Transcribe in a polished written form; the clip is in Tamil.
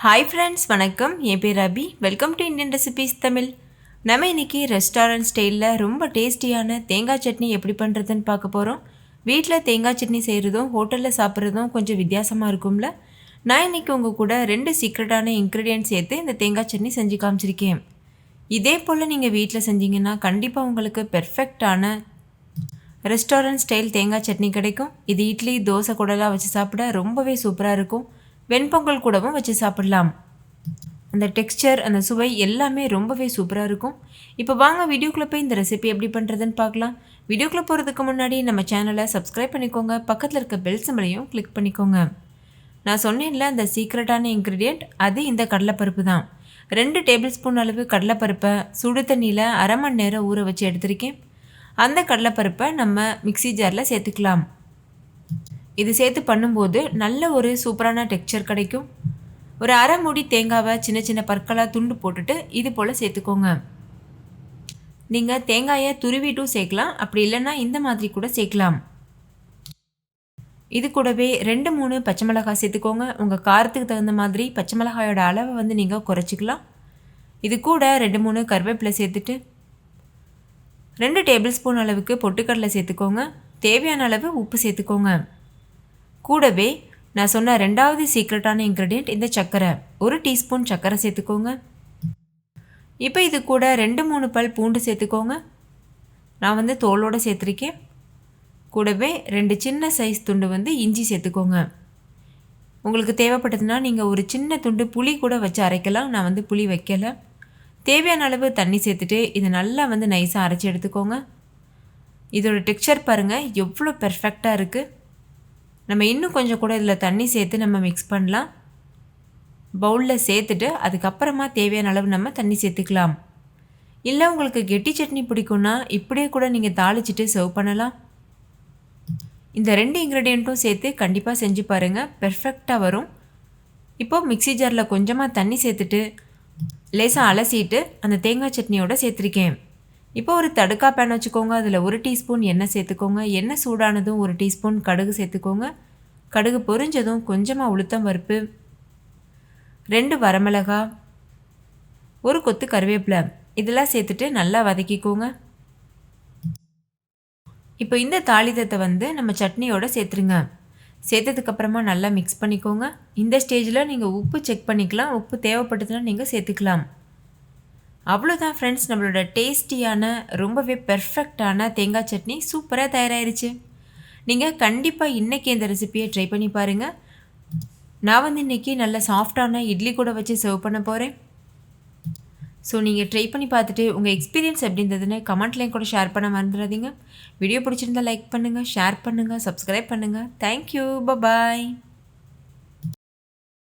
Hi friends, வணக்கம். என் பேர் Abhi. Welcome to Indian recipes Tamil. நம்ம இன்னைக்கு ரெஸ்டாரண்ட் ஸ்டைலில் ரொம்ப டேஸ்டியான தேங்காய் சட்னி எப்படி பண்ணுறதுன்னு பார்க்க போகிறோம். வீட்டில் தேங்காய் சட்னி செய்கிறதும் ஹோட்டலில் சாப்பிட்றதும் கொஞ்சம் வித்தியாசமாக இருக்கும்ல. நான் இன்றைக்கி உங்கள் கூட 2 சீக்ரெட்டான இன்க்ரீடியன்ட் சேர்த்து இந்த தேங்காய் சட்னி செஞ்சு காமிச்சிருக்கேன். இதே போல் நீங்கள் வீட்டில் செஞ்சீங்கன்னா கண்டிப்பாக உங்களுக்கு பெர்ஃபெக்டான ரெஸ்டாரண்ட் ஸ்டைல் தேங்காய் சட்னி கிடைக்கும். இது இட்லி தோசை கூடலாம் வச்சு சாப்பிட ரொம்பவே சூப்பராக இருக்கும். வெண்பொங்கல் கூடவும் வச்சு சாப்பிடலாம். அந்த டெக்ஸ்சர் அந்த சுவை எல்லாமே ரொம்பவே சூப்பராக இருக்கும். இப்போ வாங்க வீடியோக்குள்ளே போய் இந்த ரெசிபி எப்படி பண்ணுறதுன்னு பார்க்கலாம். வீடியோக்குள்ளே போகிறதுக்கு முன்னாடி நம்ம சேனலை சப்ஸ்கிரைப் பண்ணிக்கோங்க. பக்கத்தில் இருக்க பெல் சிம்பலையும் கிளிக் பண்ணிக்கோங்க. நான் சொன்னேன்ல அந்த சீக்ரெட்டான இன்க்ரீடியண்ட் அது இந்த கடலைப்பருப்பு தான். 2 டேபிள் ஸ்பூன் அளவு கடலைப்பருப்பை சுடு தண்ணியில் அரை மணி நேரம் ஊற வச்சு எடுத்திருக்கேன். அந்த கடலைப்பருப்பை நம்ம மிக்ஸி ஜாரில் சேர்த்துக்கலாம். இது சேர்த்து பண்ணும்போது நல்ல ஒரு சூப்பரான டெக்ஸ்சர் கிடைக்கும். ஒரு அரை மூடி தேங்காவை சின்ன சின்ன பற்களாக துண்டு போட்டுட்டு இது போல் சேர்த்துக்கோங்க. நீங்கள் தேங்காயை துருவிட்டும் சேர்க்கலாம், அப்படி இல்லைன்னா இந்த மாதிரி கூட சேர்க்கலாம். இது கூடவே 2-3 பச்சை மிளகாய் சேர்த்துக்கோங்க. உங்கள் காரத்துக்கு தகுந்த மாதிரி பச்சை மிளகாயோட அளவை நீங்கள் குறைச்சிக்கலாம். இது கூட 2-3 கருவேப்பிலை சேர்த்துட்டு 2 டேபிள் ஸ்பூன் அளவுக்கு பொட்டுக்கடலை சேர்த்துக்கோங்க. தேவையான அளவு உப்பு சேர்த்துக்கோங்க. கூடவே நான் சொன்ன 2வது சீக்ரெட்டான இன்க்ரீடியண்ட் இந்த சர்க்கரை. 1 டீஸ்பூன் சர்க்கரை சேர்த்துக்கோங்க. இப்போ இது கூட 2-3 பல் பூண்டு சேர்த்துக்கோங்க. நான் தோலோடு சேர்த்துருக்கேன். கூடவே 2 சின்ன சைஸ் துண்டு இஞ்சி சேர்த்துக்கோங்க. உங்களுக்கு தேவைப்பட்டதுன்னா நீங்கள் ஒரு சின்ன துண்டு புளி கூட வச்சு அரைக்கலாம். நான் புளி வைக்கலை. தேவையான அளவு தண்ணி சேர்த்துட்டு இதை நல்லா நைஸாக அரைச்சி எடுத்துக்கோங்க. இதோட டெக்ஸ்சர் பாருங்கள் எவ்வளோ பெர்ஃபெக்டாக இருக்குது. நம்ம இன்னும் கொஞ்சம் கூட இதில் தண்ணி சேர்த்து நம்ம மிக்ஸ் பண்ணலாம். பவுலில் சேர்த்துட்டு அதுக்கப்புறமா தேவையான அளவு நம்ம தண்ணி சேர்த்துக்கலாம். இல்லை உங்களுக்கு கெட்டி சட்னி பிடிக்கும்னா இப்படியே கூட நீங்கள் தாளிச்சிட்டு சர்வ் பண்ணலாம். இந்த 2 இன்க்ரீடியண்ட்டும் சேர்த்து கண்டிப்பாக செஞ்சு பாருங்கள், பெர்ஃபெக்டாக வரும். இப்போது மிக்ஸி ஜாரில் கொஞ்சமாக தண்ணி சேர்த்துட்டு லேசாக அலசிட்டு அந்த தேங்காய் சட்னியோடு சேர்த்துருக்கேன். இப்போ ஒரு தடுக்கா பேன் வச்சுக்கோங்க. அதில் 1 டீஸ்பூன் எண்ணெய் சேர்த்துக்கோங்க. எண்ணெய் சூடானதும் 1 டீஸ்பூன் கடுகு சேர்த்துக்கோங்க. கடுகு பொரிஞ்சதும் கொஞ்சமாக உளுத்தம் பருப்பு, 2 வரமிளகாய், 1 கொத்து கருவேப்பிலை இதெல்லாம் சேர்த்துட்டு நல்லா வதக்கிக்கோங்க. இப்போ இந்த தாளிதத்தை நம்ம சட்னியோடு சேர்த்துருங்க. சேர்த்ததுக்கப்புறமா நல்லா மிக்ஸ் பண்ணிக்கோங்க. இந்த ஸ்டேஜில் நீங்கள் உப்பு செக் பண்ணிக்கலாம். உப்பு தேவைப்பட்டதுன்னா நீங்கள் சேர்த்துக்கலாம். அவ்வளோதான் ஃப்ரெண்ட்ஸ், நம்மளோட டேஸ்டியான ரொம்பவே பெர்ஃபெக்டான தேங்காய் சட்னி சூப்பராக தயாராகிருச்சு. நீங்கள் கண்டிப்பாக இன்றைக்கி இந்த ரெசிபியை ட்ரை பண்ணி பாருங்கள். நான் இன்றைக்கி நல்ல சாஃப்டான இட்லி கூட வச்சு சர்வ் பண்ண போகிறேன். ஸோ நீங்கள் ட்ரை பண்ணி பார்த்துட்டு உங்கள் எக்ஸ்பீரியன்ஸ் எப்படி இருந்ததுன்னு கமெண்ட்லேயும் கூட ஷேர் பண்ண மறந்துடாதீங்க. வீடியோ பிடிச்சிருந்தால் லைக் பண்ணுங்கள், ஷேர் பண்ணுங்கள், சப்ஸ்கிரைப் பண்ணுங்கள். தேங்க்யூ, பாய்.